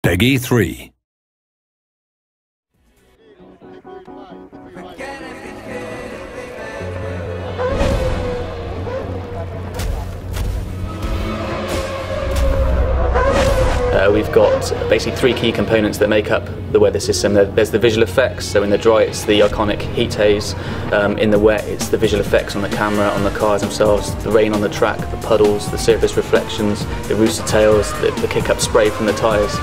Peggy 3. We've got basically three key components that make up the weather system. There's the visual effects, so in the dry it's the iconic heat haze, in the wet it's the visual effects on the camera, on the cars themselves, the rain on the track, the puddles, the surface reflections, the rooster tails, the kick-up spray from the tyres.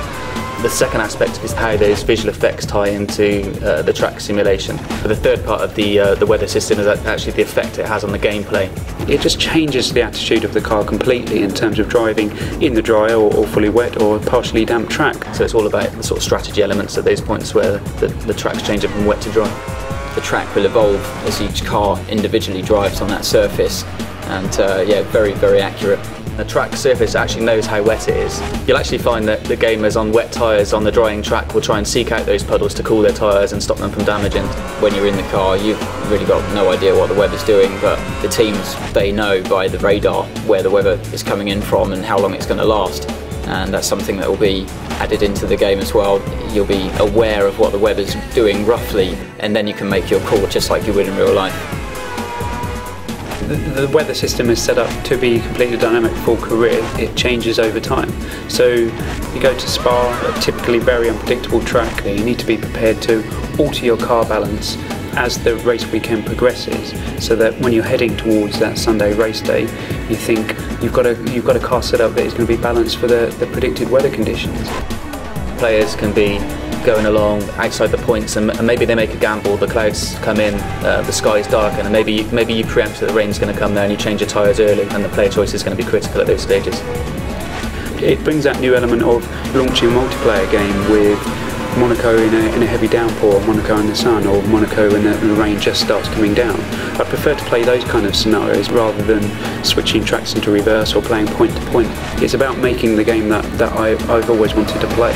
The second aspect is how those visual effects tie into the track simulation. But the third part of the weather system is actually the effect it has on the gameplay. It just changes the attitude of the car completely in terms of driving in the dry or fully wet or partially damp track. So it's all about the sort of strategy elements at those points where the track's changing from wet to dry. The track will evolve as each car individually drives on that surface, and yeah, very, very accurate. The track surface actually knows how wet it is. You'll actually find that the gamers on wet tyres on the drying track will try and seek out those puddles to cool their tyres and stop them from damaging. When you're in the car, you've really got no idea what the weather's doing, but the teams, they know by the radar where the weather is coming in from and how long it's going to last. And that's something that will be added into the game as well. You'll be aware of what the weather's doing roughly, and then you can make your call just like you would in real life. The weather system is set up to be completely dynamic for career. It changes over time. So you go to Spa, a typically very unpredictable track. You need to be prepared to alter your car balance as the race weekend progresses, so that when you're heading towards that Sunday race day, you think you've got a car set up that is going to be balanced for the predicted weather conditions. Players can be going along outside the points and maybe they make a gamble, the clouds come in, the sky's dark, and maybe you preempt that the rain's going to come there and you change your tyres early, and the player choice is going to be critical at those stages. It brings that new element of launching a multiplayer game with Monaco in a heavy downpour, Monaco in the sun, or Monaco when the rain just starts coming down. I prefer to play those kind of scenarios rather than switching tracks into reverse or playing point to point. It's about making the game that I've always wanted to play.